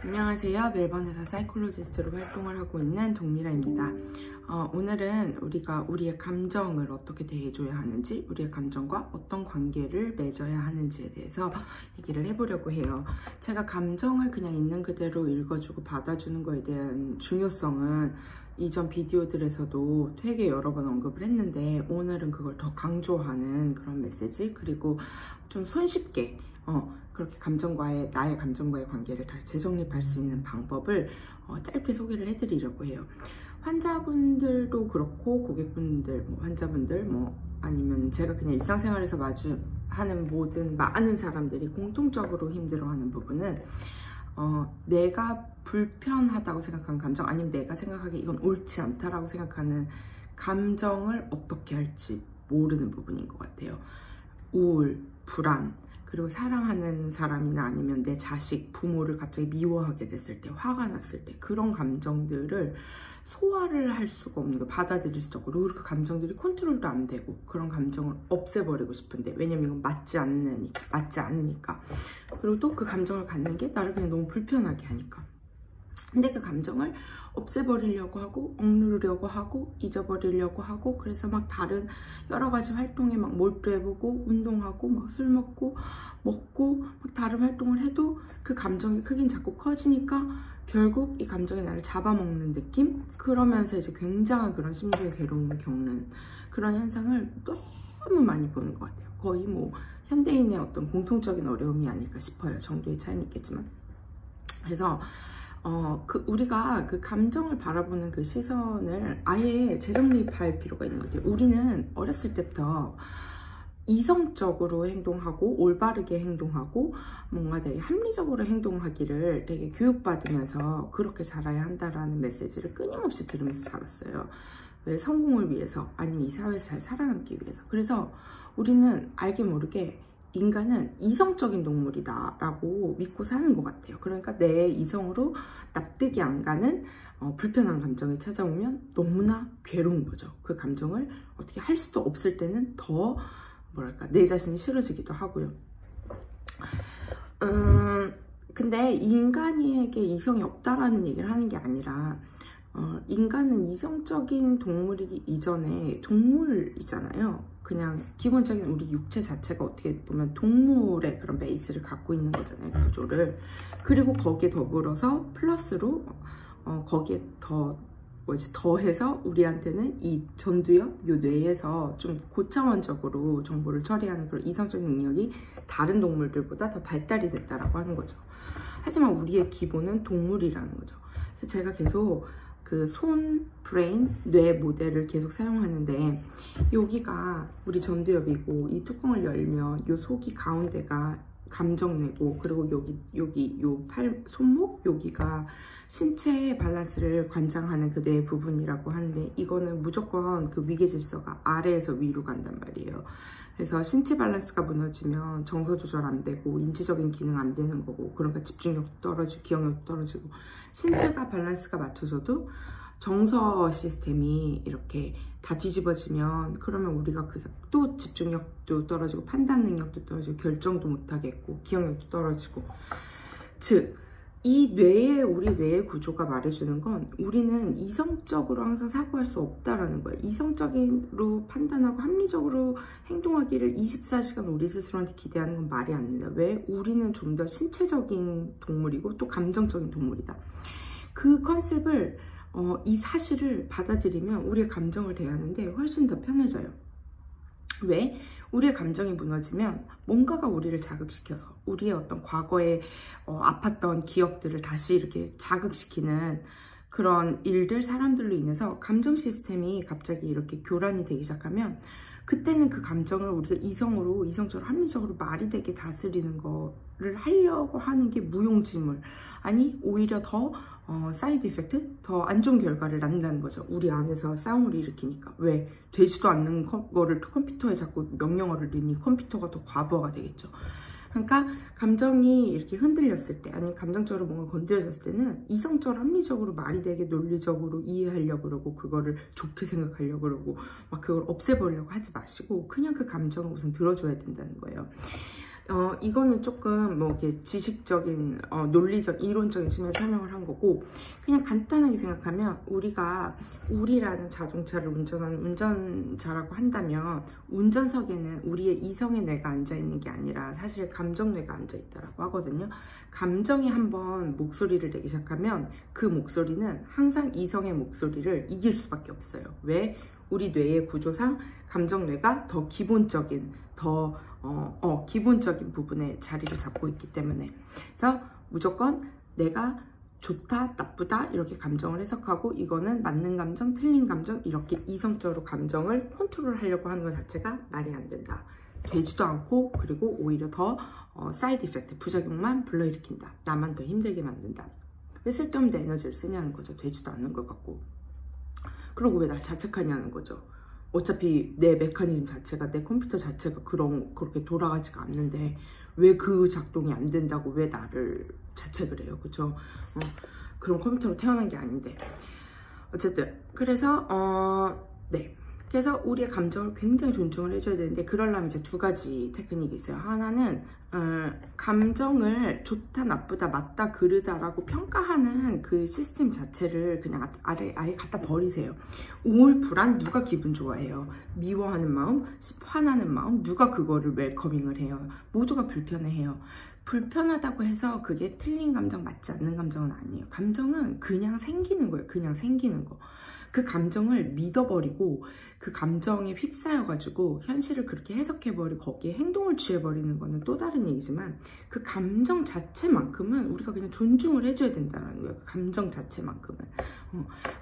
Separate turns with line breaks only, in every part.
안녕하세요. 멜번에서 사이콜로지스트로 활동을 하고 있는 동미라입니다. 오늘은 우리가 우리의 감정을 어떻게 대해줘야 하는지, 우리의 감정과 어떤 관계를 맺어야 하는지에 대해서 얘기를 해보려고 해요. 제가 감정을 그냥 있는 그대로 읽어주고 받아주는 거에 대한 중요성은 이전 비디오들에서도 되게 여러 번 언급을 했는데, 오늘은 그걸 더 강조하는 그런 메시지, 그리고 좀 손쉽게 그렇게 나의 감정과의 관계를 다시 재정립할 수 있는 방법을 짧게 소개를 해드리려고 해요. 환자분들도 그렇고 고객분들, 환자분들, 아니면 제가 그냥 일상생활에서 마주하는 많은 사람들이 공통적으로 힘들어하는 부분은 내가 불편하다고 생각하는 감정, 아니면 내가 생각하기에 이건 옳지 않다라고 생각하는 감정을 어떻게 할지 모르는 부분인 것 같아요. 우울, 불안, 그리고 사랑하는 사람이나 아니면 내 자식, 부모를 갑자기 미워하게 됐을 때, 화가 났을 때, 그런 감정들을 소화를 할 수가 없는 거, 받아들일 수도 없고, 그리고 그 감정들이 컨트롤도 안 되고, 그런 감정을 없애버리고 싶은데, 왜냐면 이건 맞지 않으니까. 그리고 또 그 감정을 갖는 게 나를 그냥 너무 불편하게 하니까. 근데 그 감정을 없애버리려고 하고, 억누르려고 하고, 잊어버리려고 하고, 그래서 막 다른 여러 가지 활동에 막 몰두해보고, 운동하고, 막 술 먹고, 막 다른 활동을 해도 그 감정이 크긴 자꾸 커지니까 결국 이 감정이 나를 잡아먹는 느낌? 그러면서 이제 굉장한 그런 심리적 괴로움을 겪는 그런 현상을 너무 많이 보는 것 같아요. 거의 현대인의 어떤 공통적인 어려움이 아닐까 싶어요. 정도의 차이는 있겠지만. 그래서 우리가 그 감정을 바라보는 그 시선을 아예 재정립할 필요가 있는 것 같아요. 우리는 어렸을 때부터 이성적으로 행동하고 올바르게 행동하고 뭔가 되게 합리적으로 행동하기를 되게 교육받으면서 그렇게 자라야 한다라는 메시지를 끊임없이 들으면서 자랐어요. 왜? 성공을 위해서, 아니면 이 사회에서 잘 살아남기 위해서. 그래서 우리는 알게 모르게 인간은 이성적인 동물이다 라고 믿고 사는 것 같아요. 그러니까 내 이성으로 납득이 안 가는 불편한 감정이 찾아오면 너무나 괴로운 거죠. 그 감정을 어떻게 할 수도 없을 때는 더 내 자신이 싫어지기도 하고요. 근데 인간에게 이성이 없다라는 얘기를 하는 게 아니라 인간은 이성적인 동물이기 이전에 동물이잖아요. 그냥 기본적인 우리 육체 자체가 어떻게 보면 동물의 그런 베이스를 갖고 있는 거잖아요, 구조를. 그리고 거기에 더불어서 플러스로 거기에 더해서 우리한테는 이 전두엽, 요 뇌에서 좀 고차원적으로 정보를 처리하는 그런 이성적인 능력이 다른 동물들보다 더 발달이 됐다라고 하는 거죠. 하지만 우리의 기본은 동물이라는 거죠. 그래서 제가 계속 그 손, 브레인, 뇌 모델을 계속 사용하는데, 여기가 우리 전두엽이고, 이 뚜껑을 열면 요 속이 가운데가 감정뇌고, 그리고 여기 요 손목 여기가 신체의 밸런스를 관장하는 그 뇌 부분이라고 하는데, 이거는 무조건 그 위계 질서가 아래에서 위로 간단 말이에요. 그래서 신체 밸런스가 무너지면 정서 조절 안 되고 인지적인 기능 안 되는 거고, 그러니까 집중력도 떨어지고 기억력도 떨어지고, 신체가 밸런스가 맞춰져도 정서 시스템이 이렇게 다 뒤집어지면, 그러면 우리가 또 집중력도 떨어지고 판단 능력도 떨어지고 결정도 못 하겠고 기억력도 떨어지고. 즉 우리 뇌의 구조가 말해주는 건, 우리는 이성적으로 항상 사고할 수 없다라는 거예요. 이성적으로 판단하고 합리적으로 행동하기를 24시간 우리 스스로한테 기대하는 건 말이 안 된다. 왜? 우리는 좀 더 신체적인 동물이고 또 감정적인 동물이다. 그 컨셉을 이 사실을 받아들이면 우리의 감정을 대하는데 훨씬 더 편해져요. 왜? 우리의 감정이 무너지면 뭔가가 우리를 자극시켜서 우리의 어떤 과거에 아팠던 기억들을 다시 이렇게 자극시키는 그런 일들, 사람들로 인해서 감정 시스템이 갑자기 이렇게 교란이 되기 시작하면, 그때는 그 감정을 우리가 이성적으로 합리적으로 말이 되게 다스리는 거를 하려고 하는 게 무용지물, 아니 오히려 더 사이드 이펙트, 더 안 좋은 결과를 낳는다는 거죠. 우리 안에서 싸움을 일으키니까. 왜? 되지도 않는 거를 컴퓨터에 자꾸 명령어를 넣으니 컴퓨터가 더 과부하가 되겠죠. 그러니까 감정이 이렇게 흔들렸을 때, 아니면 감정적으로 뭔가 건드려졌을 때는 이성적으로 합리적으로 말이 되게 논리적으로 이해하려고 그러고, 그거를 좋게 생각하려고 그러고 막 그걸 없애버리려고 하지 마시고, 그냥 그 감정을 우선 들어줘야 된다는 거예요. 이거는 조금 뭐 이렇게 지식적인, 논리적, 이론적인 측면에서 설명을 한 거고, 그냥 간단하게 생각하면 우리라는 자동차를 운전하는 운전자라고 한다면, 운전석에는 우리의 이성의 뇌가 앉아있는 게 아니라 사실 감정 뇌가 앉아있다라고 하거든요. 감정이 한번 목소리를 내기 시작하면 그 목소리는 항상 이성의 목소리를 이길 수밖에 없어요. 왜? 우리 뇌의 구조상 감정 뇌가 더 기본적인, 기본적인 부분에 자리를 잡고 있기 때문에. 그래서 무조건 내가 좋다, 나쁘다 이렇게 감정을 해석하고, 이거는 맞는 감정, 틀린 감정, 이렇게 이성적으로 감정을 컨트롤하려고 하는 것 자체가 말이 안 된다. 되지도 않고, 그리고 오히려 더 사이드 이펙트, 부작용만 불러일으킨다. 나만 더 힘들게 만든다. 왜 쓸데없는 에너지를 쓰냐는 거죠. 되지도 않는 것 같고. 그리고 왜 날 자책하냐는 거죠. 어차피 내 메커니즘 자체가, 내 컴퓨터 자체가 그렇게 돌아가지가 않는데 왜 그 작동이 안 된다고 왜 나를 자책을 해요. 그죠? 그런 컴퓨터로 태어난 게 아닌데. 어쨌든 그래서 네. 그래서 우리의 감정을 굉장히 존중을 해줘야 되는데, 그러려면 이제 두 가지 테크닉이 있어요. 하나는 감정을 좋다, 나쁘다, 맞다, 그르다라고 평가하는 그 시스템 자체를 그냥 아예 갖다 버리세요. 우울, 불안, 누가 기분 좋아해요? 미워하는 마음, 화나는 마음, 누가 그거를 웰커밍을 해요? 모두가 불편해해요. 불편하다고 해서 그게 틀린 감정, 맞지 않는 감정은 아니에요. 감정은 그냥 생기는 거예요. 그냥 생기는 거. 그 감정을 믿어버리고 그 감정에 휩싸여가지고 현실을 그렇게 해석해버리고 거기에 행동을 취해버리는 거는 또 다른 얘기지만, 그 감정 자체만큼은 우리가 그냥 존중을 해줘야 된다는 거예요. 그 감정 자체만큼은.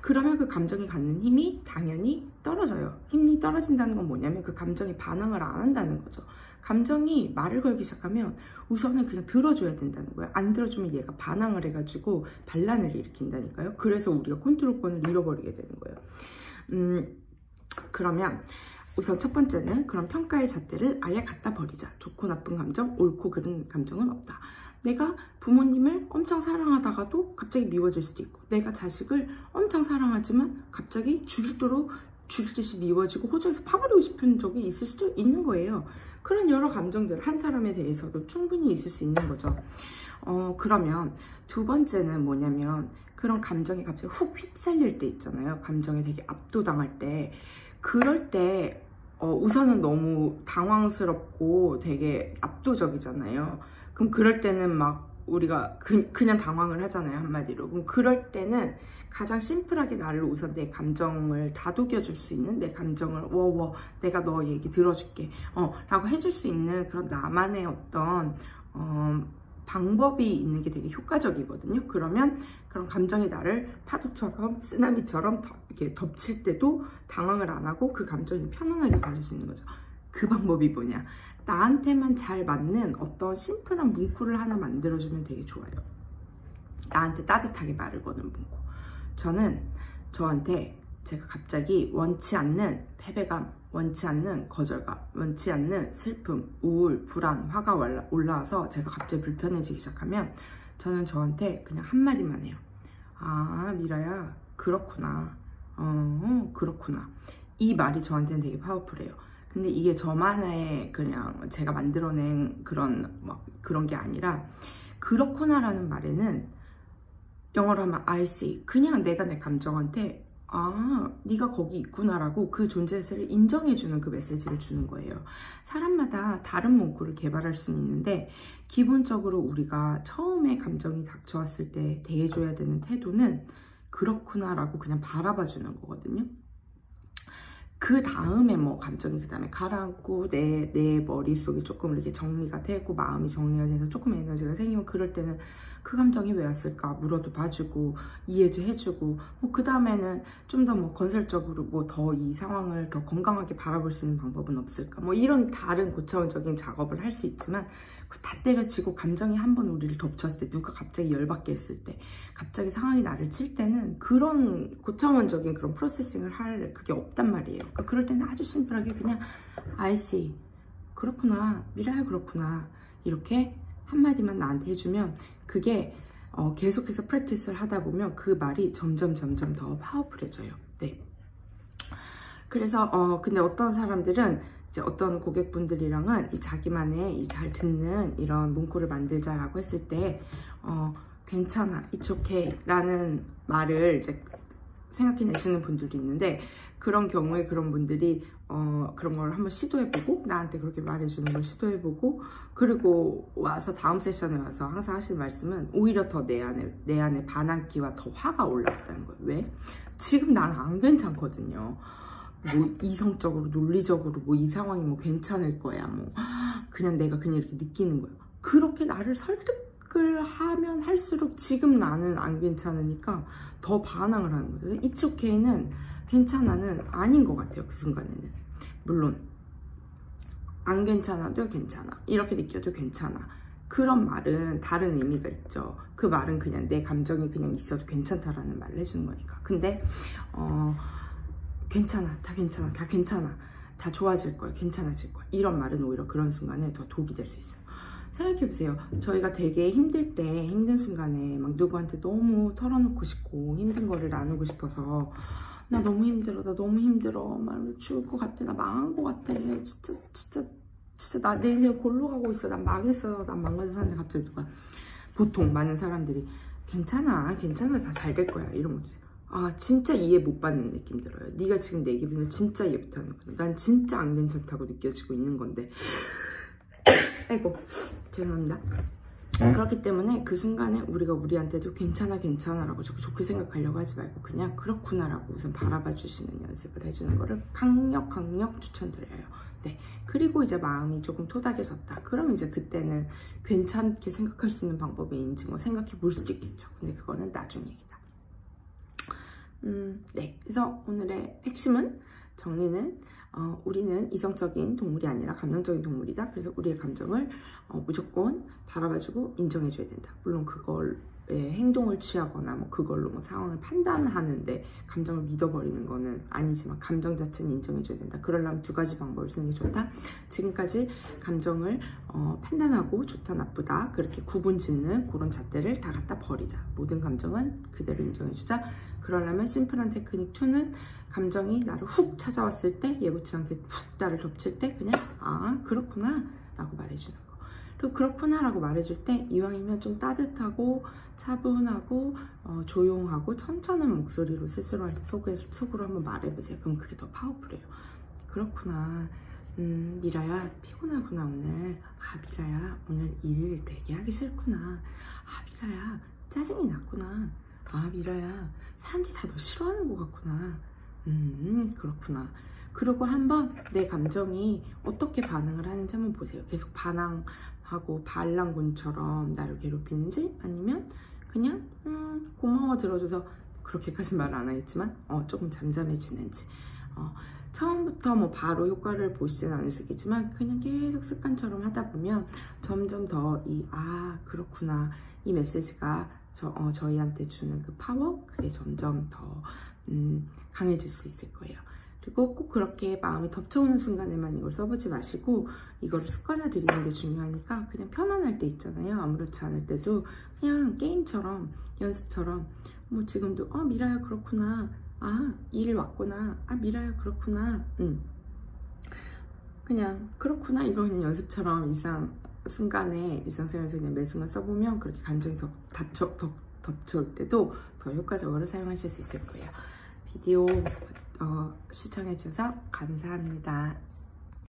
그러면 그 감정이 갖는 힘이 당연히 떨어져요. 힘이 떨어진다는 건 뭐냐면 그 감정이 반항을 안 한다는 거죠. 감정이 말을 걸기 시작하면 우선은 그냥 들어줘야 된다는 거예요. 안 들어주면 얘가 반항을 해가지고 반란을 일으킨다니까요. 그래서 우리가 컨트롤권을 잃어버리게 되는 거예요. 그러면 우선 첫 번째는 그런 평가의 잣대를 아예 갖다 버리자. 좋고 나쁜 감정, 옳고 그른 감정은 없다. 내가 부모님을 엄청 사랑하다가도 갑자기 미워질 수도 있고, 내가 자식을 엄청 사랑하지만 갑자기 죽이듯이 미워지고 호적에서 파버리고 싶은 적이 있을 수도 있는 거예요. 그런 여러 감정들 한 사람에 대해서도 충분히 있을 수 있는 거죠. 그러면 두 번째는 뭐냐면, 그런 감정이 갑자기 훅 휩쓸릴 때 있잖아요. 감정에 되게 압도당할 때. 그럴 때 우선은 너무 당황스럽고 되게 압도적이잖아요. 그럼 그럴 때는 막 우리가 그냥 당황을 하잖아요. 한마디로. 그럼 그럴 때는 가장 심플하게 나를 우선 내 감정을 다독여줄 수 있는, 내 감정을 내가 너 얘기 들어줄게 라고 해줄 수 있는 그런 나만의 어떤 방법이 있는 게 되게 효과적이거든요. 그러면 그런 감정이 나를 파도처럼 쓰나미처럼 이렇게 덮칠 때도 당황을 안 하고 그 감정이 편안하게 가질 수 있는 거죠. 그 방법이 뭐냐, 나한테만 잘 맞는 어떤 심플한 문구를 하나 만들어주면 되게 좋아요. 나한테 따뜻하게 말을 거는 문구. 저는 저한테 제가 갑자기 원치 않는 패배감, 원치 않는 거절감, 원치 않는 슬픔, 우울, 불안, 화가 올라와서 제가 갑자기 불편해지기 시작하면 저는 저한테 그냥 한마디만 해요. 아, 미라야, 그렇구나. 그렇구나. 이 말이 저한테는 되게 파워풀해요. 근데 이게 저만의 그냥 제가 만들어낸 그런 게 아니라, 그렇구나라는 말에는 영어로 하면 I see. 그냥 내가 내 감정한테 네가 거기 있구나라고 그 존재 자체를 인정해주는 그 메시지를 주는 거예요. 사람마다 다른 문구를 개발할 수는 있는데, 기본적으로 우리가 처음에 감정이 닥쳐왔을 때 대해줘야 되는 태도는 그렇구나라고 그냥 바라봐주는 거거든요. 그 다음에 감정이 그 다음에 가라앉고 내 머릿속이 조금 이렇게 정리가 되고 마음이 정리가 돼서 조금 에너지가 생기면, 그럴 때는 그 감정이 왜 왔을까 물어도 봐주고 이해도 해주고, 그 다음에는 좀 더 건설적으로 더 이 상황을 더 건강하게 바라볼 수 있는 방법은 없을까, 이런 다른 고차원적인 작업을 할 수 있지만, 다 때려치고 감정이 한번 우리를 덮쳤을 때, 누가 갑자기 열받게 했을 때, 갑자기 상황이 나를 칠 때는 그런 고차원적인 그런 프로세싱을 할 그게 없단 말이에요. 그러니까 그럴 때는 아주 심플하게 그냥 I see. 그렇구나. 미라야, 그렇구나. 이렇게 한마디만 나한테 해주면, 그게 계속해서 프랙티스를 하다 보면 그 말이 점점 더 파워풀해져요. 네. 그래서 근데 어떤 사람들은 이제 어떤 고객분들이랑은 이 자기만의 이 잘 듣는 이런 문구를 만들자라고 했을 때 괜찮아, it's okay 라는 말을 이제 생각해내시는 분들도 있는데, 그런 경우에 그런 분들이 그런 걸 한번 시도해보고 나한테 그렇게 말해주는 걸 시도해보고, 그리고 와서 다음 세션에 와서 항상 하시는 말씀은 오히려 더 내 안에 반항기와 더 화가 올라왔다는 거예요. 왜? 지금 난 안 괜찮거든요. 뭐 이성적으로 논리적으로 뭐 이 상황이 뭐 괜찮을 거야, 뭐 그냥 내가 그냥 이렇게 느끼는 거예요. 그렇게 나를 설득을 하면 할수록 지금 나는 안 괜찮으니까 더 반항을 하는 거예요. 그래서 it's okay는 괜찮아는 아닌 것 같아요. 그 순간에는 물론 안 괜찮아도 괜찮아, 이렇게 느껴도 괜찮아, 그런 말은 다른 의미가 있죠. 그 말은 그냥 내 감정이 그냥 있어도 괜찮다라는 말을 해주는 거니까. 근데 괜찮아, 다 괜찮아, 다 괜찮아, 다 좋아질 거야, 괜찮아질 거야, 이런 말은 오히려 그런 순간에 더 독이 될 수 있어요. 생각해보세요. 저희가 되게 힘들 때, 힘든 순간에 막 누구한테 너무 털어놓고 싶고 힘든 거를 나누고 싶어서 나 너무 힘들어, 나 너무 힘들어, 막 죽을 것 같아, 나 망한 것 같아, 진짜 나 내 인생 골로 가고 있어, 난 망했어, 난 망가져 사는데 갑자기 누가, 보통 많은 사람들이 괜찮아, 괜찮아, 다 잘 될 거야, 이런 거지. 아, 진짜 이해 못 받는 느낌 들어요. 네가 지금 내 기분을 진짜 이해 못 하는 거야. 난 진짜 안 괜찮다고 느껴지고 있는 건데. 아이고, 죄송합니다. 그렇기 때문에 그 순간에 우리가 우리한테도 괜찮아, 괜찮아 라고 좋게 생각하려고 하지 말고 그냥 그렇구나 라고 우선 바라봐 주시는 연습을 해주는 거를 강력 추천드려요. 네. 그리고 이제 마음이 조금 토닥여졌다. 그럼 이제 그때는 괜찮게 생각할 수 있는 방법이 있는지 뭐 생각해 볼 수도 있겠죠. 근데 그거는 나중 얘기다. 네. 그래서 오늘의 핵심은, 정리는 우리는 이성적인 동물이 아니라 감정적인 동물이다. 그래서 우리의 감정을 무조건 바라봐주고 인정해줘야 된다. 물론 그걸 행동을 취하거나 뭐 그걸로 뭐 상황을 판단하는데 감정을 믿어버리는 거는 아니지만 감정 자체는 인정해줘야 된다. 그러려면 두 가지 방법을 쓰는 게 좋다. 지금까지 감정을 판단하고 좋다 나쁘다 그렇게 구분 짓는 그런 잣대를 다 갖다 버리자. 모든 감정은 그대로 인정해주자. 그러려면 심플한 테크닉 2는 감정이 나를 훅 찾아왔을 때, 예고치 않게 훅 나를 덮칠 때 그냥 아 그렇구나 라고 말해주는 거. 그리고 그렇구나 라고 말해줄 때 이왕이면 좀 따뜻하고 차분하고 조용하고 천천한 목소리로 스스로한테 속으로 한번 말해보세요. 그럼 그게 더 파워풀해요. 그렇구나, 미라야 피곤하구나 오늘. 아 미라야 오늘 일 되게 하기 싫구나. 아 미라야 짜증이 났구나. 아 미라야 사람들이 다 너 싫어하는 것 같구나. 그렇구나. 그리고 한번 내 감정이 어떻게 반응을 하는지 한번 보세요. 계속 반항하고 반란군처럼 나를 괴롭히는지, 아니면 그냥 고마워 들어줘서, 그렇게까지 말 안 하겠지만 조금 잠잠해지는지. 처음부터 뭐 바로 효과를 보시진 않으시겠지만 그냥 계속 습관처럼 하다 보면 점점 더 아 그렇구나 이 메시지가 저희한테 주는 그 파워, 그게 점점 더 강해질 수 있을 거예요. 그리고 꼭 그렇게 마음이 덮쳐오는 순간에만 이걸 써보지 마시고 이걸 습관화 들이는 게 중요하니까 그냥 편안할 때 있잖아요. 아무렇지 않을 때도 그냥 게임처럼, 연습처럼 뭐 지금도 미라야 그렇구나, 아 일 왔구나, 아 미라야 그렇구나, 그냥 그렇구나, 이거 그냥 연습처럼 일상생활에서 그냥 매 순간 써보면 그렇게 감정이 더 덮쳐올 때도 더 효과적으로 사용하실 수 있을 거예요. 비디오 시청해주셔서 감사합니다.